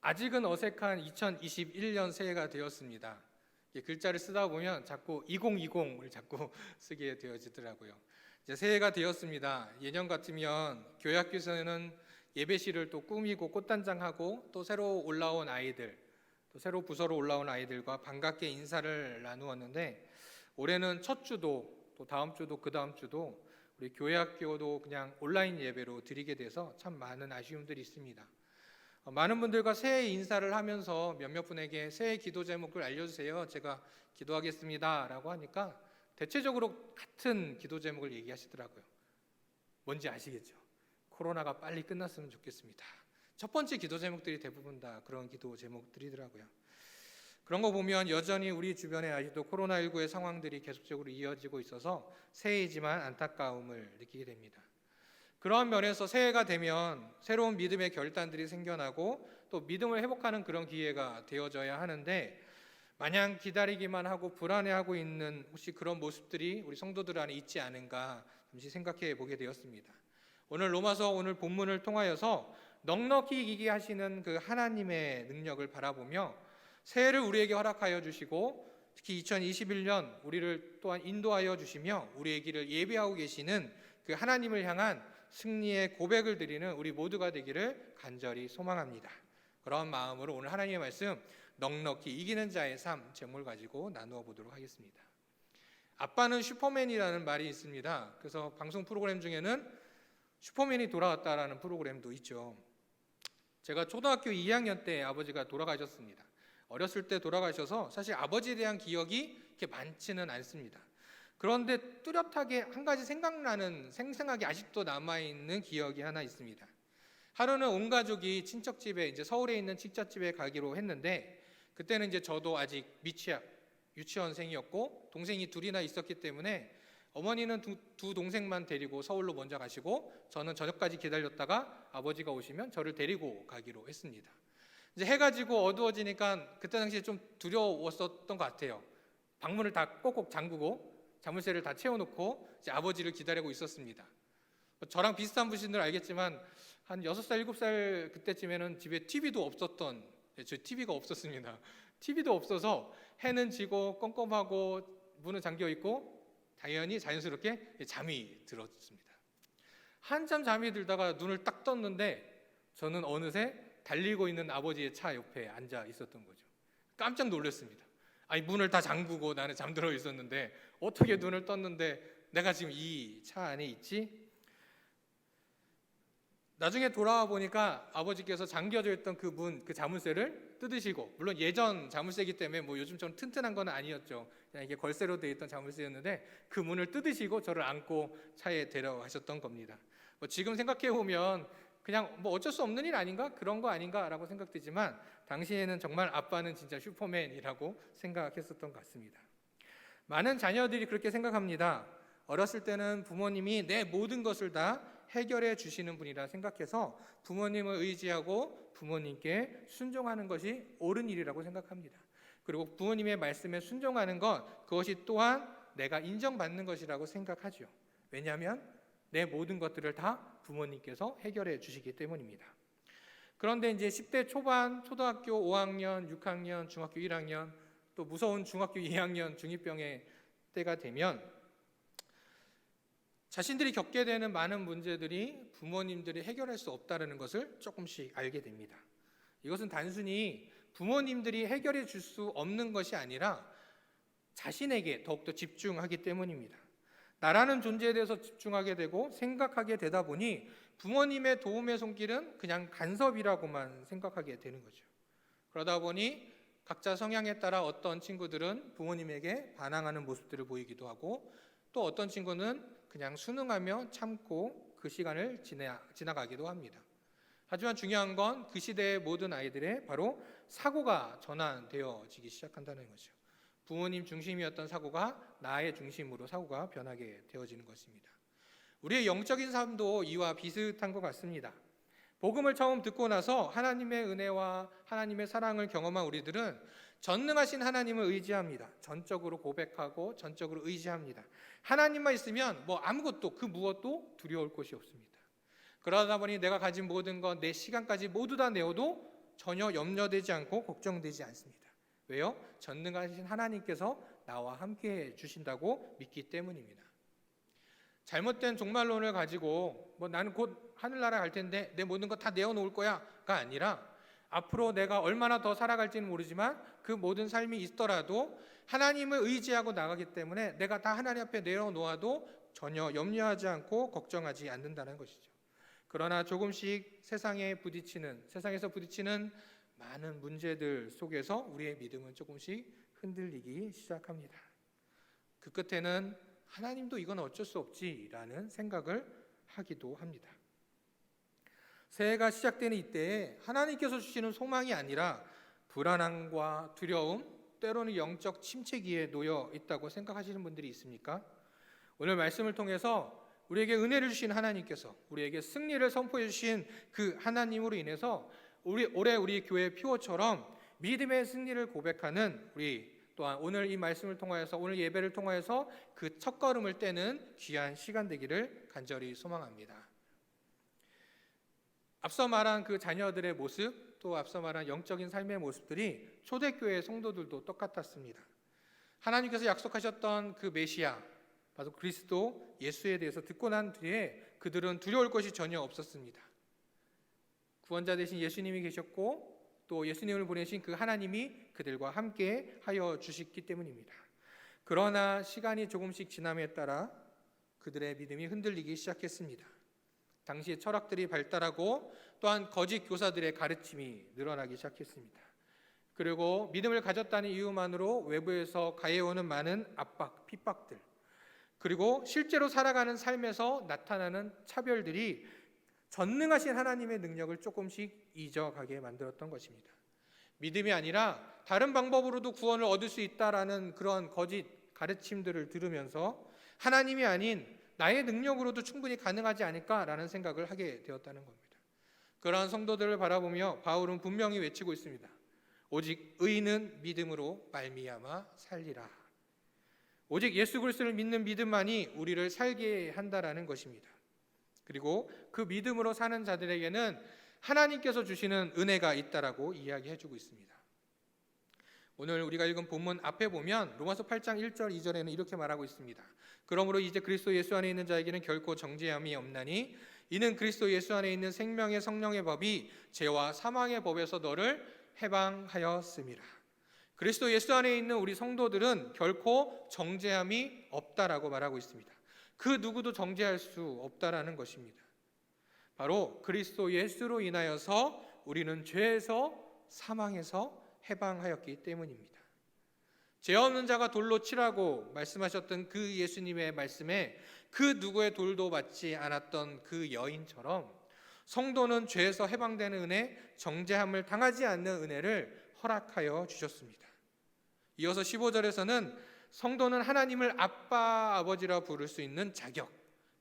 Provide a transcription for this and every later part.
아직은 어색한 2021년 새해가 되었습니다. 글자를 쓰다 보면 자꾸 2020을 자꾸 쓰게 되어지더라고요. 이제 새해가 되었습니다. 예년 같으면 교회학교에서는 예배실을 또 꾸미고 꽃단장하고 또 새로 올라온 아이들, 또 새로 부서로 올라온 아이들과 반갑게 인사를 나누었는데, 올해는 첫 주도 또 다음 주도 그 다음 주도 우리 교회학교도 그냥 온라인 예배로 드리게 돼서 참 많은 아쉬움들이 있습니다. 많은 분들과 새해 인사를 하면서 몇몇 분에게 새해 기도 제목을 알려주세요, 제가 기도하겠습니다 라고 하니까 대체적으로 같은 기도 제목을 얘기하시더라고요. 뭔지 아시겠죠? 코로나가 빨리 끝났으면 좋겠습니다. 첫 번째 기도 제목들이 대부분 다 그런 기도 제목들이더라고요. 그런 거 보면 여전히 우리 주변에 아직도 코로나19의 상황들이 계속적으로 이어지고 있어서 새해이지만 안타까움을 느끼게 됩니다. 그러한 면에서 새해가 되면 새로운 믿음의 결단들이 생겨나고 또 믿음을 회복하는 그런 기회가 되어져야 하는데, 마냥 기다리기만 하고 불안해하고 있는 혹시 그런 모습들이 우리 성도들 안에 있지 않은가 잠시 생각해 보게 되었습니다. 오늘 로마서 오늘 본문을 통하여서 넉넉히 이기게 하시는 그 하나님의 능력을 바라보며 새해를 우리에게 허락하여 주시고 특히 2021년 우리를 또한 인도하여 주시며 우리의 길을 예비하고 계시는 그 하나님을 향한 승리의 고백을 드리는 우리 모두가 되기를 간절히 소망합니다. 그런 마음으로 오늘 하나님의 말씀 넉넉히 이기는 자의 삶 제목을 가지고 나누어 보도록 하겠습니다. 아빠는 슈퍼맨이라는 말이 있습니다. 그래서 방송 프로그램 중에는 슈퍼맨이 돌아왔다라는 프로그램도 있죠. 제가 초등학교 2학년 때 아버지가 돌아가셨습니다. 어렸을 때 돌아가셔서 사실 아버지에 대한 기억이 그렇게 많지는 않습니다. 그런데 뚜렷하게 한 가지 생각나는, 생생하게 아직도 남아있는 기억이 하나 있습니다. 하루는 온 가족이 친척집에, 이제 서울에 있는 친척집에 가기로 했는데, 그때는 이제 저도 아직 미취학 유치원생이었고 동생이 둘이나 있었기 때문에 어머니는 두 동생만 데리고 서울로 먼저 가시고 저는 저녁까지 기다렸다가 아버지가 오시면 저를 데리고 가기로 했습니다. 이제 해가 지고 어두워지니까 그때 당시에 좀 두려웠었던 것 같아요. 방문을 다 꼭꼭 잠그고 자물쇠를 다 채워놓고 이제 아버지를 기다리고 있었습니다. 저랑 비슷한 분들 알겠지만 한 6살, 7살 그때쯤에는 집에 TV도 없었던, 저 TV가 없었습니다. TV도 없어서 해는 지고 껌껌하고 문은 잠겨 있고 당연히 자연스럽게 잠이 들었습니다. 한참 잠이 들다가 눈을 딱 떴는데 저는 어느새 달리고 있는 아버지의 차 옆에 앉아 있었던 거죠. 깜짝 놀랐습니다. 아니, 문을 다 잠그고 나는 잠들어 있었는데 어떻게 눈을 떴는데 내가 지금 이 차 안에 있지? 나중에 돌아와 보니까 아버지께서 잠겨져 있던 그 문, 그 자물쇠를 뜯으시고, 물론 예전 자물쇠이기 때문에 뭐 요즘처럼 튼튼한 건 아니었죠. 그냥 이게 걸쇠로 되어 있던 자물쇠였는데 그 문을 뜯으시고 저를 안고 차에 데려가셨던 겁니다. 뭐 지금 생각해 보면 그냥 뭐 어쩔 수 없는 일 아닌가? 그런 거 아닌가라고 생각되지만 당시에는 정말 아빠는 진짜 슈퍼맨이라고 생각했었던 것 같습니다. 많은 자녀들이 그렇게 생각합니다. 어렸을 때는 부모님이 내 모든 것을 다 해결해 주시는 분이라 생각해서 부모님을 의지하고 부모님께 순종하는 것이 옳은 일이라고 생각합니다. 그리고 부모님의 말씀에 순종하는 것, 그것이 또한 내가 인정받는 것이라고 생각하죠. 왜냐하면 내 모든 것들을 다 부모님께서 해결해 주시기 때문입니다. 그런데 이제 10대 초반, 초등학교 5학년, 6학년, 중학교 1학년, 또 무서운 중학교 2학년 중2병의 때가 되면 자신들이 겪게 되는 많은 문제들이 부모님들이 해결할 수 없다는 것을 조금씩 알게 됩니다. 이것은 단순히 부모님들이 해결해 줄 수 없는 것이 아니라 자신에게 더욱더 집중하기 때문입니다. 나라는 존재에 대해서 집중하게 되고 생각하게 되다 보니 부모님의 도움의 손길은 그냥 간섭이라고만 생각하게 되는 거죠. 그러다 보니 각자 성향에 따라 어떤 친구들은 부모님에게 반항하는 모습들을 보이기도 하고, 또 어떤 친구는 그냥 순응하며 참고 그 시간을 지나가기도 합니다. 하지만 중요한 건 그 시대의 모든 아이들의 바로 사고가 전환되어지기 시작한다는 거죠. 부모님 중심이었던 사고가 나의 중심으로 사고가 변하게 되어지는 것입니다. 우리의 영적인 삶도 이와 비슷한 것 같습니다. 복음을 처음 듣고 나서 하나님의 은혜와 하나님의 사랑을 경험한 우리들은 전능하신 하나님을 의지합니다. 전적으로 고백하고 전적으로 의지합니다. 하나님만 있으면 뭐 아무것도 그 무엇도 두려울 것이 없습니다. 그러다 보니 내가 가진 모든 것, 내 시간까지 모두 다 내어도 전혀 염려되지 않고 걱정되지 않습니다. 왜요? 전능하신 하나님께서 나와 함께 주신다고 믿기 때문입니다. 잘못된 종말론을 가지고 나는 곧 하늘나라 갈 텐데 내 모든 거 다 내어놓을 거야가 아니라 앞으로 내가 얼마나 더 살아갈지는 모르지만 그 모든 삶이 있더라도 하나님을 의지하고 나가기 때문에 내가 다 하나님 앞에 내어놓아도 전혀 염려하지 않고 걱정하지 않는다는 것이죠. 그러나 조금씩 세상에서 부딪히는 많은 문제들 속에서 우리의 믿음은 조금씩 흔들리기 시작합니다. 그 끝에는 하나님도 이건 어쩔 수 없지라는 생각을 하기도 합니다. 새해가 시작되는 이때에 하나님께서 주시는 소망이 아니라 불안함과 두려움, 때로는 영적 침체기에 놓여 있다고 생각하시는 분들이 있습니까? 오늘 말씀을 통해서 우리에게 은혜를 주신 하나님께서 우리에게 승리를 선포해 주신 그 하나님으로 인해서 올해 우리 교회 피오처럼 믿음의 승리를 고백하는 우리 또한 오늘 이 말씀을 통하여서 오늘 예배를 통하여서 그 첫걸음을 떼는 귀한 시간 되기를 간절히 소망합니다. 앞서 말한 그 자녀들의 모습, 또 앞서 말한 영적인 삶의 모습들이 초대교회 성도들도 똑같았습니다. 하나님께서 약속하셨던 그 메시아, 바로 그리스도 예수에 대해서 듣고 난 뒤에 그들은 두려울 것이 전혀 없었습니다. 구원자 되신 예수님이 계셨고 또 예수님을 보내신 그 하나님이 그들과 함께 하여 주셨기 때문입니다. 그러나 시간이 조금씩 지남에 따라 그들의 믿음이 흔들리기 시작했습니다. 당시의 철학들이 발달하고 또한 거짓 교사들의 가르침이 늘어나기 시작했습니다. 그리고 믿음을 가졌다는 이유만으로 외부에서 가해오는 많은 압박, 핍박들, 그리고 실제로 살아가는 삶에서 나타나는 차별들이 전능하신 하나님의 능력을 조금씩 잊어가게 만들었던 것입니다. 믿음이 아니라 다른 방법으로도 구원을 얻을 수 있다라는 그런 거짓 가르침들을 들으면서 하나님이 아닌 나의 능력으로도 충분히 가능하지 않을까라는 생각을 하게 되었다는 겁니다. 그러한 성도들을 바라보며 바울은 분명히 외치고 있습니다. 오직 의인은 믿음으로 말미암아 살리라. 오직 예수 그리스도를 믿는 믿음만이 우리를 살게 한다라는 것입니다. 그리고 그 믿음으로 사는 자들에게는 하나님께서 주시는 은혜가 있다라고 이야기해주고 있습니다. 오늘 우리가 읽은 본문 앞에 보면 로마서 8장 1절 2절에는 이렇게 말하고 있습니다. 그러므로 이제 그리스도 예수 안에 있는 자에게는 결코 정죄함이 없나니 이는 그리스도 예수 안에 있는 생명의 성령의 법이 죄와 사망의 법에서 너를 해방하였음이라. 그리스도 예수 안에 있는 우리 성도들은 결코 정죄함이 없다라고 말하고 있습니다. 그 누구도 정죄할 수 없다라는 것입니다. 바로 그리스도 예수로 인하여서 우리는 죄에서 사망에서 해방하였기 때문입니다. 죄 없는 자가 돌로 치라고 말씀하셨던 그 예수님의 말씀에 그 누구의 돌도 맞지 않았던 그 여인처럼 성도는 죄에서 해방되는 은혜, 정죄함을 당하지 않는 은혜를 허락하여 주셨습니다. 이어서 15절에서는 성도는 하나님을 아빠, 아버지라 부를 수 있는 자격,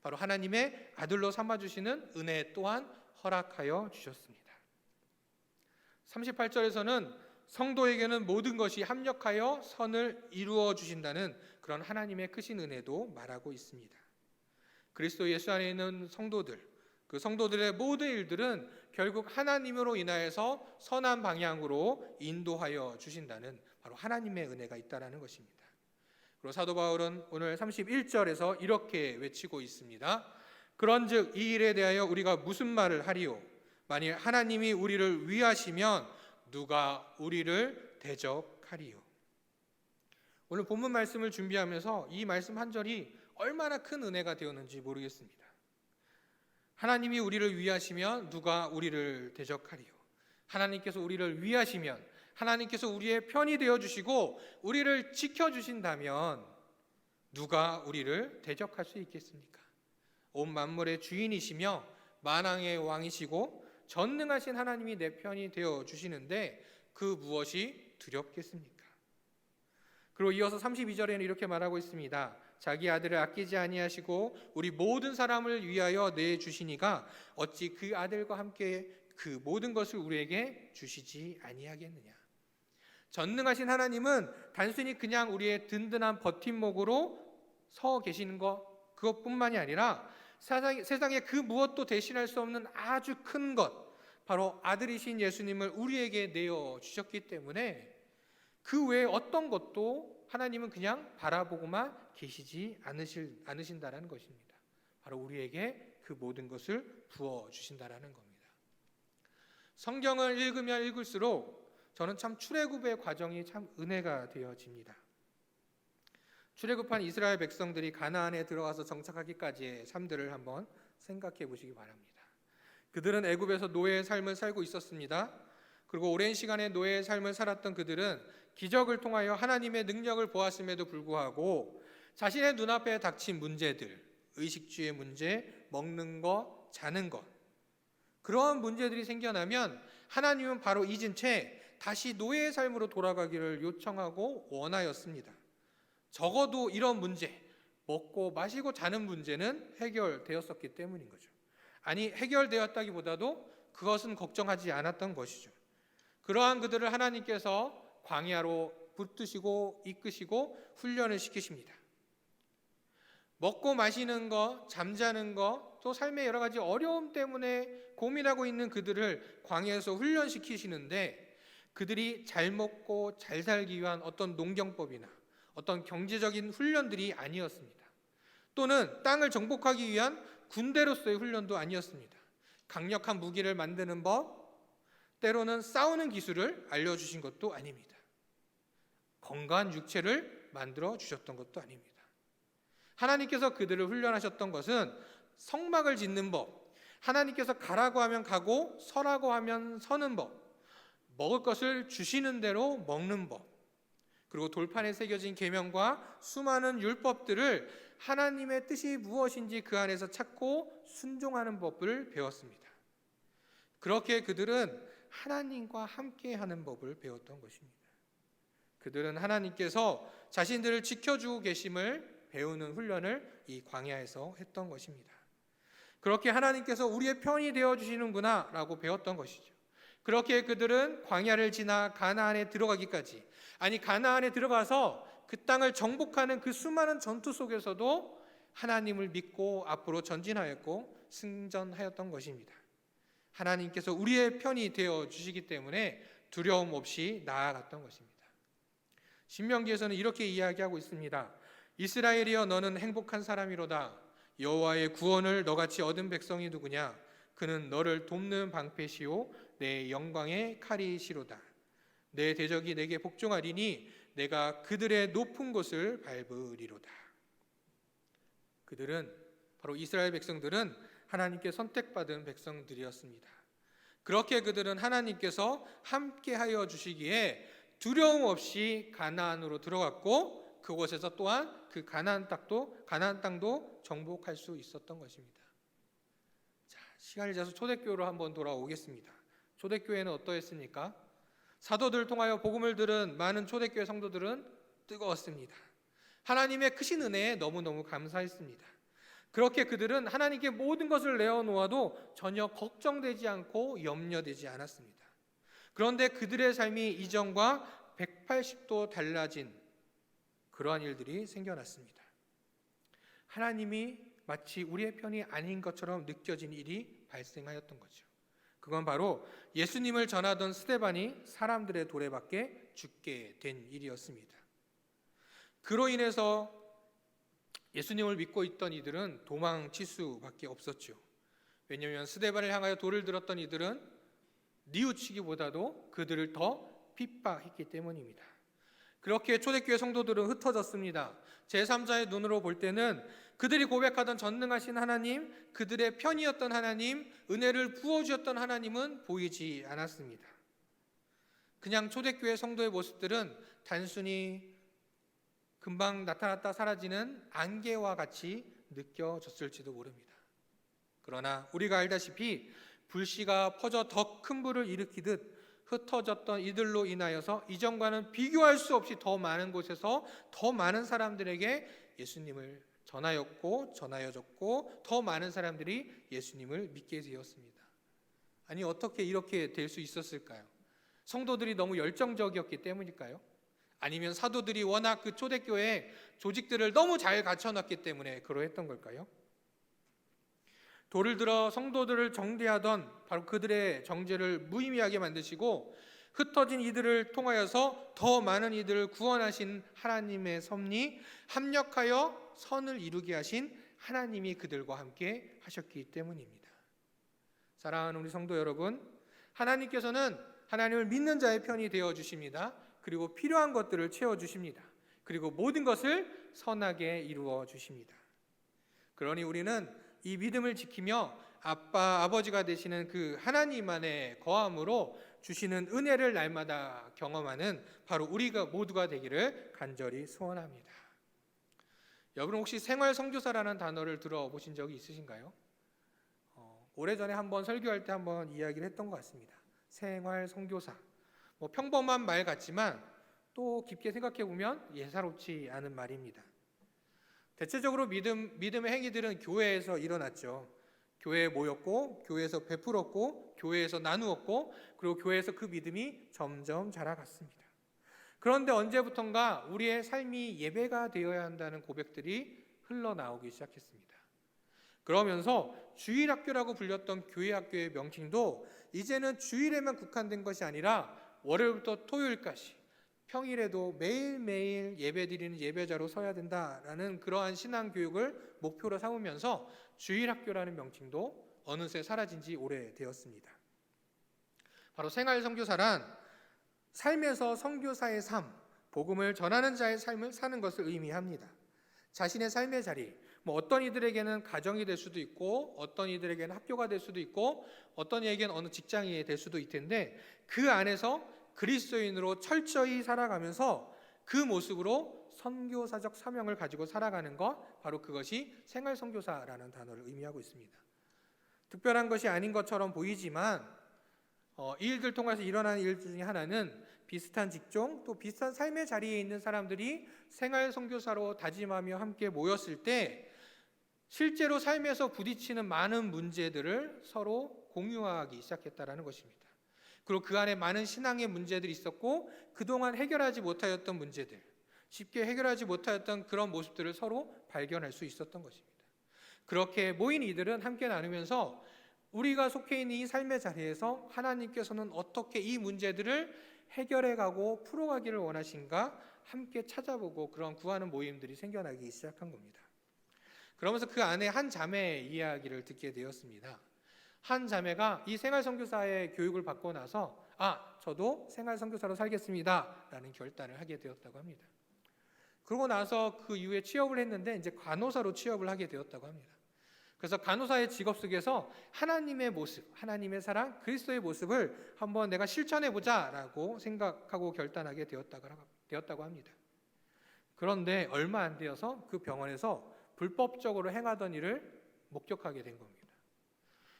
바로 하나님의 아들로 삼아주시는 은혜 또한 허락하여 주셨습니다. 38절에서는 성도에게는 모든 것이 합력하여 선을 이루어 주신다는 그런 하나님의 크신 은혜도 말하고 있습니다. 그리스도 예수 안에 있는 성도들, 그 성도들의 모든 일들은 결국 하나님으로 인하여서 선한 방향으로 인도하여 주신다는 바로 하나님의 은혜가 있다라는 것입니다. 그리고 사도 바울은 오늘 31절에서 이렇게 외치고 있습니다. 그런즉 이 일에 대하여 우리가 무슨 말을 하리요? 만일 하나님이 우리를 위하시면 누가 우리를 대적하리요? 오늘 본문 말씀을 준비하면서 이 말씀 한 절이 얼마나 큰 은혜가 되었는지 모르겠습니다. 하나님이 우리를 위하시면 누가 우리를 대적하리요? 하나님께서 우리를 위하시면, 하나님께서 우리의 편이 되어주시고 우리를 지켜주신다면 누가 우리를 대적할 수 있겠습니까? 온 만물의 주인이시며 만왕의 왕이시고 전능하신 하나님이 내 편이 되어주시는데 그 무엇이 두렵겠습니까? 그리고 이어서 32절에는 이렇게 말하고 있습니다. 자기 아들을 아끼지 아니하시고 우리 모든 사람을 위하여 내주시니가 어찌 그 아들과 함께 그 모든 것을 우리에게 주시지 아니하겠느냐. 전능하신 하나님은 단순히 그냥 우리의 든든한 버팀목으로 서 계시는 것, 그것뿐만이 아니라 세상에 그 무엇도 대신할 수 없는 아주 큰 것, 바로 아들이신 예수님을 우리에게 내어 주셨기 때문에 그 외에 어떤 것도 하나님은 그냥 바라보고만 계시지 않으신다라는 것입니다. 바로 우리에게 그 모든 것을 부어 주신다라는 겁니다. 성경을 읽으면 읽을수록 저는 참 출애굽의 과정이 참 은혜가 되어집니다. 출애굽한 이스라엘 백성들이 가나안에 들어가서 정착하기까지의 삶들을 한번 생각해 보시기 바랍니다. 그들은 애굽에서 노예의 삶을 살고 있었습니다. 그리고 오랜 시간의 노예의 삶을 살았던 그들은 기적을 통하여 하나님의 능력을 보았음에도 불구하고 자신의 눈앞에 닥친 문제들, 의식주의 문제, 먹는 것, 자는 것, 그러한 문제들이 생겨나면 하나님은 바로 잊은 채 다시 노예의 삶으로 돌아가기를 요청하고 원하였습니다. 적어도 이런 문제, 먹고 마시고 자는 문제는 해결되었었기 때문인 거죠. 아니, 해결되었다기보다도 그것은 걱정하지 않았던 것이죠. 그러한 그들을 하나님께서 광야로 붙드시고 이끄시고 훈련을 시키십니다. 먹고 마시는 것, 잠자는 것, 또 삶의 여러 가지 어려움 때문에 고민하고 있는 그들을 광야에서 훈련시키시는데 그들이 잘 먹고 잘 살기 위한 어떤 농경법이나 어떤 경제적인 훈련들이 아니었습니다. 또는 땅을 정복하기 위한 군대로서의 훈련도 아니었습니다. 강력한 무기를 만드는 법, 때로는 싸우는 기술을 알려주신 것도 아닙니다. 건강한 육체를 만들어 주셨던 것도 아닙니다. 하나님께서 그들을 훈련하셨던 것은 성막을 짓는 법, 하나님께서 가라고 하면 가고 서라고 하면 서는 법, 먹을 것을 주시는 대로 먹는 법, 그리고 돌판에 새겨진 계명과 수많은 율법들을 하나님의 뜻이 무엇인지 그 안에서 찾고 순종하는 법을 배웠습니다. 그렇게 그들은 하나님과 함께하는 법을 배웠던 것입니다. 그들은 하나님께서 자신들을 지켜주고 계심을 배우는 훈련을 이 광야에서 했던 것입니다. 그렇게 하나님께서 우리의 편이 되어주시는구나 라고 배웠던 것이죠. 그렇게 그들은 광야를 지나 가나안에 들어가기까지, 아니 가나안에 들어가서 그 땅을 정복하는 그 수많은 전투 속에서도 하나님을 믿고 앞으로 전진하였고 승전하였던 것입니다. 하나님께서 우리의 편이 되어주시기 때문에 두려움 없이 나아갔던 것입니다. 신명기에서는 이렇게 이야기하고 있습니다. 이스라엘이여 너는 행복한 사람이로다. 여호와의 구원을 너같이 얻은 백성이 누구냐? 그는 너를 돕는 방패시오 내 영광의 칼이시로다. 내 대적이 내게 복종하리니 내가 그들의 높은 곳을 밟으리로다. 그들은 바로 이스라엘 백성들은 하나님께 선택받은 백성들이었습니다. 그렇게 그들은 하나님께서 함께하여 주시기에 두려움 없이 가나안으로 들어갔고 그곳에서 또한 그 가나안 땅도 정복할 수 있었던 것입니다. 자, 시간이 지나서 초대교회로 한번 돌아오겠습니다. 초대교회는 어떠했습니까? 사도들을 통하여 복음을 들은 많은 초대교회 성도들은 뜨거웠습니다. 하나님의 크신 은혜에 너무너무 감사했습니다. 그렇게 그들은 하나님께 모든 것을 내어놓아도 전혀 걱정되지 않고 염려되지 않았습니다. 그런데 그들의 삶이 이전과 180도 달라진 그러한 일들이 생겨났습니다. 하나님이 마치 우리의 편이 아닌 것처럼 느껴진 일이 발생하였던 거죠. 그건 바로 예수님을 전하던 스데반이 사람들의 돌에 박혀 죽게 된 일이었습니다. 그로 인해서 예수님을 믿고 있던 이들은 도망칠 수밖에 없었죠. 왜냐하면 스데반을 향하여 돌을 들었던 이들은 뉘우치기보다도 그들을 더 핍박했기 때문입니다. 그렇게 초대교회 성도들은 흩어졌습니다. 제3자의 눈으로 볼 때는 그들이 고백하던 전능하신 하나님, 그들의 편이었던 하나님, 은혜를 부어주셨던 하나님은 보이지 않았습니다. 그냥 초대교회 성도의 모습들은 단순히 금방 나타났다 사라지는 안개와 같이 느껴졌을지도 모릅니다. 그러나 우리가 알다시피 불씨가 퍼져 더 큰 불을 일으키듯 흩어졌던 이들로 인하여서 이전과는 비교할 수 없이 더 많은 곳에서 더 많은 사람들에게 예수님을 전하여졌고 더 많은 사람들이 예수님을 믿게 되었습니다. 아니 어떻게 이렇게 될 수 있었을까요? 성도들이 너무 열정적이었기 때문일까요? 아니면 사도들이 워낙 그 초대교회 조직들을 너무 잘 갖춰놨기 때문에 그러했던 걸까요? 돌을 들어 성도들을 정죄하던 바로 그들의 정죄를 무의미하게 만드시고 흩어진 이들을 통하여서 더 많은 이들을 구원하신 하나님의 섭리, 합력하여 선을 이루게 하신 하나님이 그들과 함께 하셨기 때문입니다. 사랑하는 우리 성도 여러분, 하나님께서는 하나님을 믿는 자의 편이 되어 주십니다. 그리고 필요한 것들을 채워 주십니다. 그리고 모든 것을 선하게 이루어 주십니다. 그러니 우리는 이 믿음을 지키며 아버지가 되시는 그 하나님 안에 거함으로 주시는 은혜를 날마다 경험하는 바로 우리가 모두가 되기를 간절히 소원합니다. 여러분 혹시 생활 선교사라는 단어를 들어보신 적이 있으신가요? 오래전에 한번 설교할 때 한번 이야기를 했던 것 같습니다. 생활 선교사. 평범한 말 같지만 또 깊게 생각해 보면 예사롭지 않은 말입니다. 대체적으로 믿음의 행위들은 교회에서 일어났죠. 교회에 모였고, 교회에서 베풀었고, 교회에서 나누었고, 그리고 교회에서 그 믿음이 점점 자라갔습니다. 그런데 언제부턴가 우리의 삶이 예배가 되어야 한다는 고백들이 흘러나오기 시작했습니다. 그러면서 주일학교라고 불렸던 교회학교의 명칭도 이제는 주일에만 국한된 것이 아니라 월요일부터 토요일까지 평일에도 매일매일 예배드리는 예배자로 서야 된다라는 그러한 신앙교육을 목표로 삼으면서 주일학교라는 명칭도 어느새 사라진 지 오래되었습니다. 바로 생활선교사란 삶에서 선교사의 삶, 복음을 전하는 자의 삶을 사는 것을 의미합니다. 자신의 삶의 자리, 어떤 이들에게는 가정이 될 수도 있고 어떤 이들에게는 학교가 될 수도 있고 어떤 이에게는 어느 직장이 될 수도 있을 텐데 그 안에서 그리스도인으로 철저히 살아가면서 그 모습으로 선교사적 사명을 가지고 살아가는 것, 바로 그것이 생활선교사라는 단어를 의미하고 있습니다. 특별한 것이 아닌 것처럼 보이지만 이 일들 통해서 일어나는 일 중에 하나는 비슷한 직종 또 비슷한 삶의 자리에 있는 사람들이 생활선교사로 다짐하며 함께 모였을 때 실제로 삶에서 부딪히는 많은 문제들을 서로 공유하기 시작했다는 것입니다. 그리고 그 안에 많은 신앙의 문제들이 있었고 그동안 해결하지 못하였던 문제들, 쉽게 해결하지 못하였던 그런 모습들을 서로 발견할 수 있었던 것입니다. 그렇게 모인 이들은 함께 나누면서 우리가 속해 있는 이 삶의 자리에서 하나님께서는 어떻게 이 문제들을 해결해가고 풀어가기를 원하신가 함께 찾아보고 그런 구하는 모임들이 생겨나기 시작한 겁니다. 그러면서 그 안에 한 자매의 이야기를 듣게 되었습니다. 한 자매가 이 생활선교사의 교육을 받고 나서 저도 생활선교사로 살겠습니다 라는 결단을 하게 되었다고 합니다. 그러고 나서 그 이후에 취업을 했는데 이제 간호사로 취업을 하게 되었다고 합니다. 그래서 간호사의 직업 속에서 하나님의 모습, 하나님의 사랑, 그리스도의 모습을 한번 내가 실천해보자 라고 생각하고 결단하게 되었다고 합니다. 그런데 얼마 안 되어서 그 병원에서 불법적으로 행하던 일을 목격하게 된 겁니다.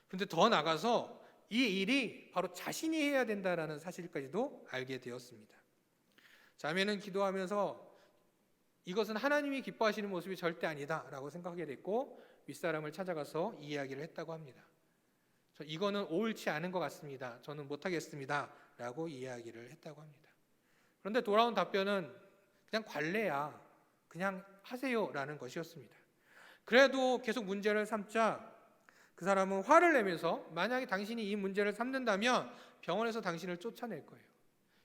근데 더 나가서 이 일이 바로 자신이 해야 된다라는 사실까지도 알게 되었습니다. 자매는 기도하면서 이것은 하나님이 기뻐하시는 모습이 절대 아니다라고 생각하게 됐고 윗사람을 찾아가서 이야기를 했다고 합니다. 이거는 옳지 않은 것 같습니다. 저는 못하겠습니다 라고 이야기를 했다고 합니다. 그런데 돌아온 답변은 그냥 관례야, 그냥 하세요 라는 것이었습니다. 그래도 계속 문제를 삼자 그 사람은 화를 내면서 만약에 당신이 이 문제를 삼는다면 병원에서 당신을 쫓아낼 거예요.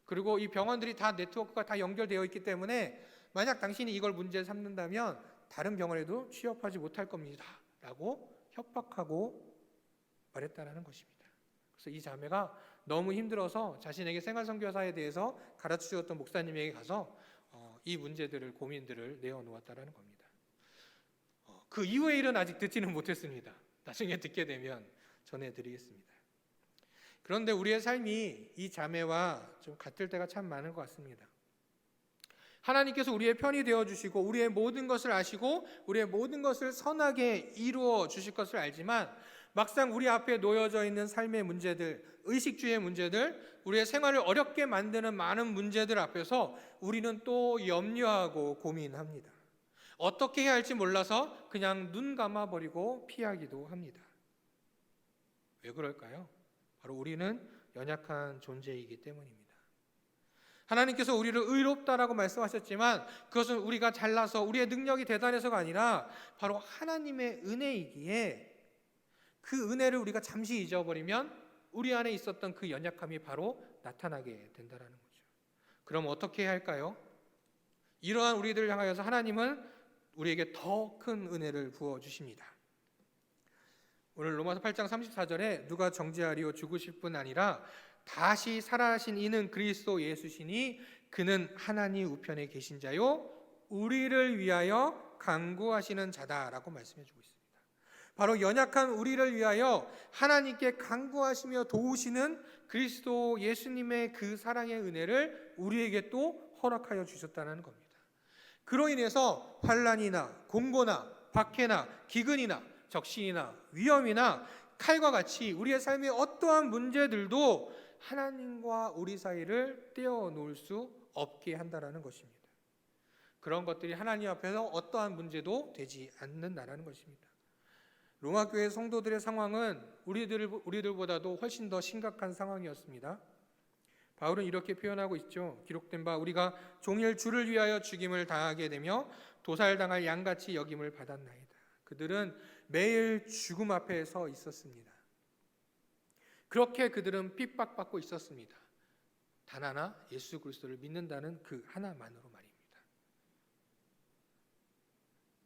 그리고 이 병원들이 다 네트워크가 다 연결되어 있기 때문에 만약 당신이 이걸 문제를 삼는다면 다른 병원에도 취업하지 못할 겁니다 라고 협박하고 말했다는 것입니다. 그래서 이 자매가 너무 힘들어서 자신에게 생활선교사에 대해서 가르쳐주었던 목사님에게 가서 이 문제들을 고민들을 내어놓았다는 겁니다. 그 이후의 일은 아직 듣지는 못했습니다. 나중에 듣게 되면 전해드리겠습니다. 그런데 우리의 삶이 이 자매와 좀 같을 때가 참 많은 것 같습니다. 하나님께서 우리의 편이 되어주시고 우리의 모든 것을 아시고 우리의 모든 것을 선하게 이루어 주실 것을 알지만 막상 우리 앞에 놓여져 있는 삶의 문제들, 의식주의 문제들, 우리의 생활을 어렵게 만드는 많은 문제들 앞에서 우리는 또 염려하고 고민합니다. 어떻게 해야 할지 몰라서 그냥 눈 감아버리고 피하기도 합니다. 왜 그럴까요? 바로 우리는 연약한 존재이기 때문입니다. 하나님께서 우리를 의롭다라고 말씀하셨지만 그것은 우리가 잘나서 우리의 능력이 대단해서가 아니라 바로 하나님의 은혜이기에 그 은혜를 우리가 잠시 잊어버리면 우리 안에 있었던 그 연약함이 바로 나타나게 된다는 거죠. 그럼 어떻게 해야 할까요? 이러한 우리들을 향하여서 하나님은 우리에게 더 큰 은혜를 부어주십니다. 오늘 로마서 8장 34절에 누가 정죄하리요 죽으실 뿐 아니라 다시 살아나신 이는 그리스도 예수시니 그는 하나님 우편에 계신 자요 우리를 위하여 간구하시는 자다라고 말씀해 주고 있습니다. 바로 연약한 우리를 위하여 하나님께 간구하시며 도우시는 그리스도 예수님의 그 사랑의 은혜를 우리에게 또 허락하여 주셨다는 겁니다. 그로 인해서 환난이나 공고나 박해나 기근이나 적신이나 위험이나 칼과 같이 우리의 삶의 어떠한 문제들도 하나님과 우리 사이를 떼어놓을 수 없게 한다는 것입니다. 그런 것들이 하나님 앞에서 어떠한 문제도 되지 않는다는 것입니다. 로마 교회 성도들의 상황은 우리들보다도 훨씬 더 심각한 상황이었습니다. 바울은 이렇게 표현하고 있죠. 기록된 바 우리가 종일 주를 위하여 죽임을 당하게 되며 도살당할 양같이 여김을 받았나이다. 그들은 매일 죽음 앞에 서 있었습니다. 그렇게 그들은 핍박받고 있었습니다. 단 하나 예수 그리스도를 믿는다는 그 하나만으로 말입니다.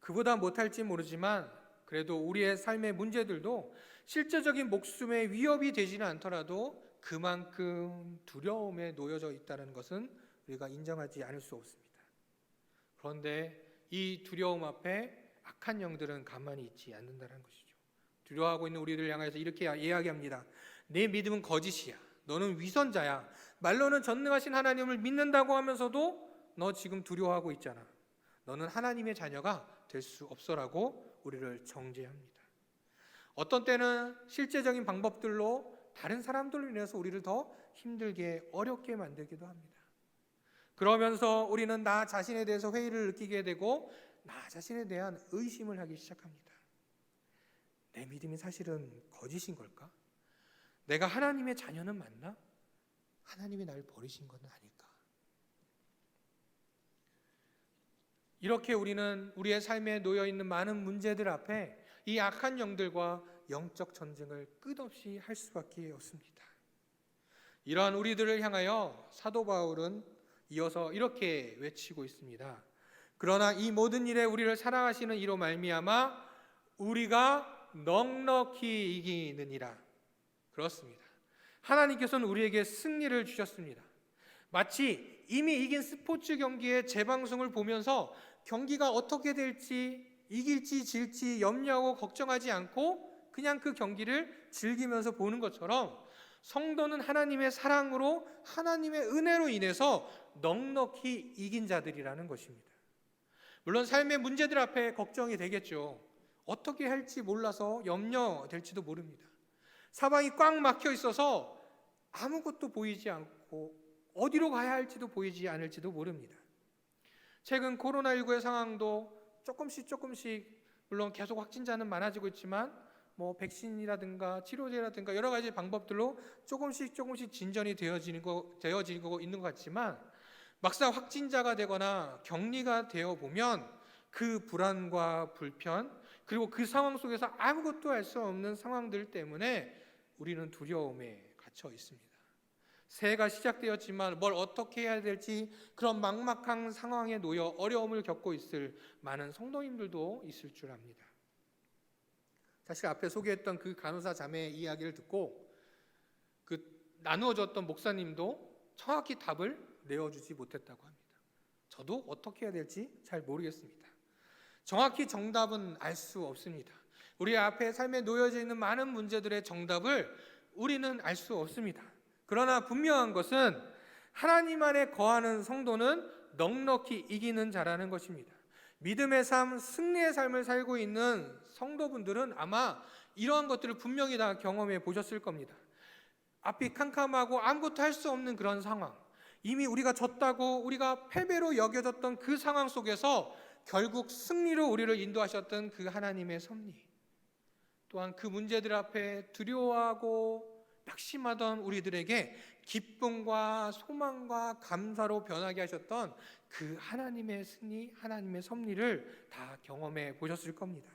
그보다 못할지 모르지만 그래도 우리의 삶의 문제들도 실제적인 목숨의 위협이 되지는 않더라도 그만큼 두려움에 놓여져 있다는 것은 우리가 인정하지 않을 수 없습니다. 그런데 이 두려움 앞에 악한 영들은 가만히 있지 않는다는 것이죠. 두려워하고 있는 우리를 향해서 이렇게 이야기합니다. 내 믿음은 거짓이야. 너는 위선자야. 말로는 전능하신 하나님을 믿는다고 하면서도 너 지금 두려워하고 있잖아. 너는 하나님의 자녀가 될 수 없어라고 우리를 정죄합니다. 어떤 때는 실제적인 방법들로 다른 사람들로 인해서 우리를 더 힘들게 어렵게 만들기도 합니다. 그러면서 우리는 나 자신에 대해서 회의를 느끼게 되고 나 자신에 대한 의심을 하기 시작합니다. 내 믿음이 사실은 거짓인 걸까? 내가 하나님의 자녀는 맞나? 하나님이 나를 버리신 건 아닐까? 이렇게 우리는 우리의 삶에 놓여있는 많은 문제들 앞에 이 악한 영들과 영적 전쟁을 끝없이 할 수밖에 없습니다. 이러한 우리들을 향하여 사도 바울은 이어서 이렇게 외치고 있습니다. 그러나 이 모든 일에 우리를 사랑하시는 이로 말미암아 우리가 넉넉히 이기느니라. 그렇습니다. 하나님께서는 우리에게 승리를 주셨습니다. 마치 이미 이긴 스포츠 경기의 재방송을 보면서 경기가 어떻게 될지 이길지 질지 염려하고 걱정하지 않고 그냥 그 경기를 즐기면서 보는 것처럼 성도는 하나님의 사랑으로 하나님의 은혜로 인해서 넉넉히 이긴 자들이라는 것입니다. 물론 삶의 문제들 앞에 걱정이 되겠죠. 어떻게 할지 몰라서 염려될지도 모릅니다. 사방이 꽉 막혀 있어서 아무것도 보이지 않고 어디로 가야 할지도 보이지 않을지도 모릅니다. 최근 코로나19의 상황도 조금씩 물론 계속 확진자는 많아지고 있지만 백신이라든가 치료제라든가 여러 가지 방법들로 조금씩 진전이 되어지고 있는 것 같지만 막상 확진자가 되거나 격리가 되어 보면 그 불안과 불편 그리고 그 상황 속에서 아무것도 할 수 없는 상황들 때문에 우리는 두려움에 갇혀 있습니다. 새해가 시작되었지만 뭘 어떻게 해야 될지 그런 막막한 상황에 놓여 어려움을 겪고 있을 많은 성도님들도 있을 줄 압니다. 사실 앞에 소개했던 그 간호사 자매의 이야기를 듣고 나누어졌던 목사님도 정확히 답을 내어주지 못했다고 합니다. 저도 어떻게 해야 될지 잘 모르겠습니다. 정확히 정답은 알 수 없습니다. 우리 앞에 삶에 놓여져 있는 많은 문제들의 정답을 우리는 알 수 없습니다. 그러나 분명한 것은 하나님 안에 거하는 성도는 넉넉히 이기는 자라는 것입니다. 믿음의 삶, 승리의 삶을 살고 있는 성도분들은 아마 이러한 것들을 분명히 다 경험해 보셨을 겁니다. 앞이 캄캄하고 아무것도 할 수 없는 그런 상황, 이미 우리가 졌다고 우리가 패배로 여겨졌던 그 상황 속에서 결국 승리로 우리를 인도하셨던 그 하나님의 섭리, 또한 그 문제들 앞에 두려워하고 낙심하던 우리들에게 기쁨과 소망과 감사로 변하게 하셨던 그 하나님의 승리, 하나님의 섭리를 다 경험해 보셨을 겁니다.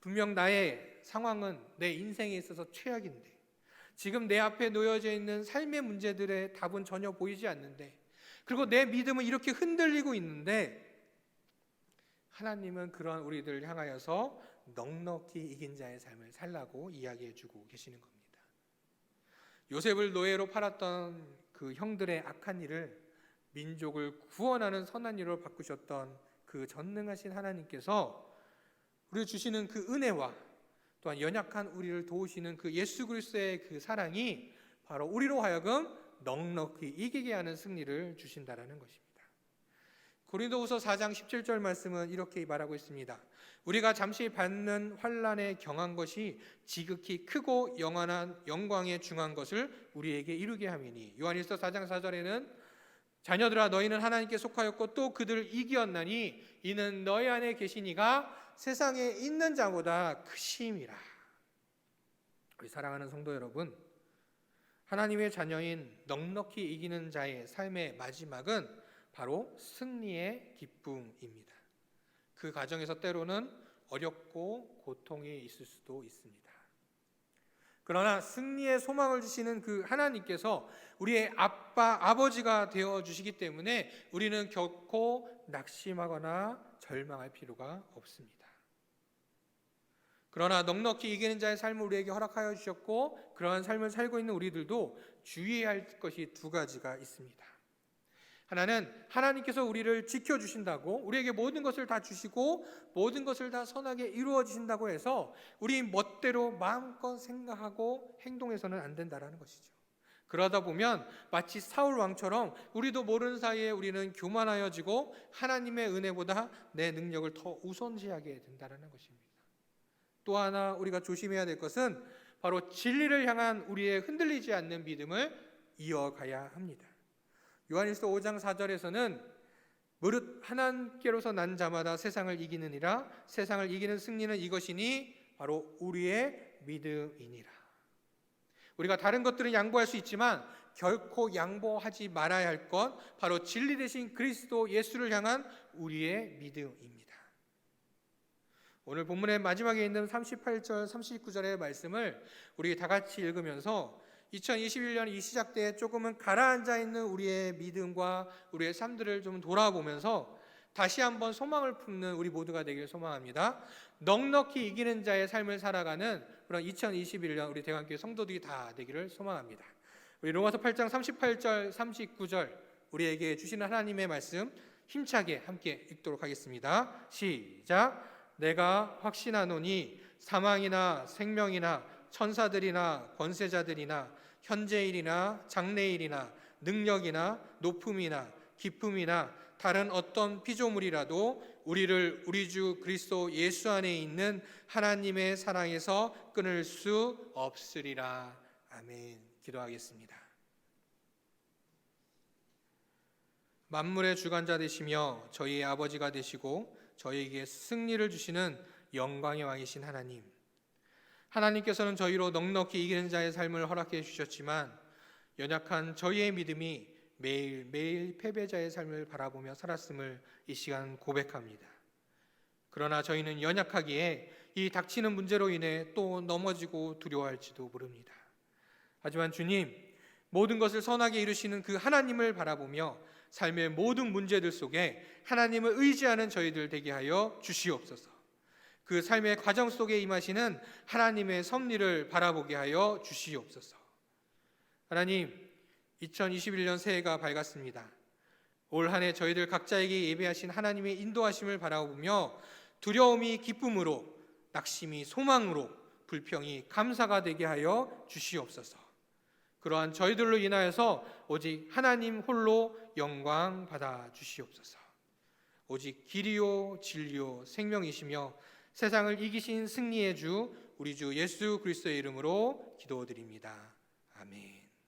분명 나의 상황은 내 인생에 있어서 최악인데, 지금 내 앞에 놓여져 있는 삶의 문제들의 답은 전혀 보이지 않는데, 그리고 내 믿음은 이렇게 흔들리고 있는데, 하나님은 그런 우리들을 향하여서 넉넉히 이긴 자의 삶을 살라고 이야기해 주고 계시는 겁니다. 요셉을 노예로 팔았던 그 형들의 악한 일을 민족을 구원하는 선한 일로 바꾸셨던 그 전능하신 하나님께서 우리를 주시는 그 은혜와 또한 연약한 우리를 도우시는 그 예수 그리스도의 그 사랑이 바로 우리로 하여금 넉넉히 이기게 하는 승리를 주신다라는 것입니다. 고린도후서 4장 17절 말씀은 이렇게 말하고 있습니다. 우리가 잠시 받는 환난에 경한 것이 지극히 크고 영원한 영광에 중한 것을 우리에게 이루게 함이니. 요한일서 4장 4절에는 자녀들아 너희는 하나님께 속하였고 또 그들을 이기었나니 이는 너희 안에 계신 이가 세상에 있는 자보다 크심이라. 우리 사랑하는 성도 여러분, 하나님의 자녀인 넉넉히 이기는 자의 삶의 마지막은 바로 승리의 기쁨입니다. 그 과정에서 때로는 어렵고 고통이 있을 수도 있습니다. 그러나 승리의 소망을 주시는 그 하나님께서 우리의 아버지가 되어 주시기 때문에 우리는 결코 낙심하거나 절망할 필요가 없습니다. 그러나 넉넉히 이기는 자의 삶을 우리에게 허락하여 주셨고, 그러한 삶을 살고 있는 우리들도 주의해야 할 것이 두 가지가 있습니다. 하나는 하나님께서 우리를 지켜주신다고, 우리에게 모든 것을 다 주시고 모든 것을 다 선하게 이루어 주신다고 해서 우리 멋대로 마음껏 생각하고 행동해서는 안 된다라는 것이죠. 그러다 보면 마치 사울 왕처럼 우리도 모르는 사이에 우리는 교만하여지고 하나님의 은혜보다 내 능력을 더 우선시하게 된다라는 것입니다. 또 하나 우리가 조심해야 될 것은 바로 진리를 향한 우리의 흔들리지 않는 믿음을 이어가야 합니다. 요한일서 5장 4절에서는 무릇 하나님께로서 난 자마다 세상을 이기느니라. 세상을 이기는 승리는 이것이니 바로 우리의 믿음이니라. 우리가 다른 것들은 양보할 수 있지만 결코 양보하지 말아야 할 것, 바로 진리 되신 그리스도 예수를 향한 우리의 믿음입니다. 오늘 본문의 마지막에 있는 38절 39절의 말씀을 우리 다 같이 읽으면서 2021년 이 시작 때에 조금은 가라앉아 있는 우리의 믿음과 우리의 삶들을 좀 돌아보면서 다시 한번 소망을 품는 우리 모두가 되길 소망합니다. 넉넉히 이기는 자의 삶을 살아가는 그런 2021년 우리 대관교회 성도들이 다 되기를 소망합니다. 우리 로마서 8장 38절 39절 우리에게 주시는 하나님의 말씀 힘차게 함께 읽도록 하겠습니다. 시작. 내가 확신하노니 사망이나 생명이나 천사들이나 권세자들이나 현재일이나 장래일이나 능력이나 높음이나 깊음이나 다른 어떤 피조물이라도 우리를 우리 주 그리스도 예수 안에 있는 하나님의 사랑에서 끊을 수 없으리라. 아멘. 기도하겠습니다. 만물의 주관자 되시며 저희의 아버지가 되시고 저희에게 승리를 주시는 영광의 왕이신 하나님, 하나님께서는 저희로 넉넉히 이기는 자의 삶을 허락해 주셨지만 연약한 저희의 믿음이 매일매일 패배자의 삶을 바라보며 살았음을 이 시간 고백합니다. 그러나 저희는 연약하기에 이 닥치는 문제로 인해 또 넘어지고 두려워할지도 모릅니다. 하지만 주님, 모든 것을 선하게 이루시는 그 하나님을 바라보며 삶의 모든 문제들 속에 하나님을 의지하는 저희들 되게 하여 주시옵소서. 그 삶의 과정 속에 임하시는 하나님의 섭리를 바라보게 하여 주시옵소서. 하나님, 2021년 새해가 밝았습니다. 올 한 해 저희들 각자에게 예배하신 하나님의 인도하심을 바라보며 두려움이 기쁨으로, 낙심이 소망으로, 불평이 감사가 되게 하여 주시옵소서. 그러한 저희들로 인하여서 오직 하나님 홀로 영광 받아 주시옵소서. 오직 길이요 진리요 생명이시며 세상을 이기신 승리의 주 우리 주 예수 그리스도의 이름으로 기도드립니다. 아멘.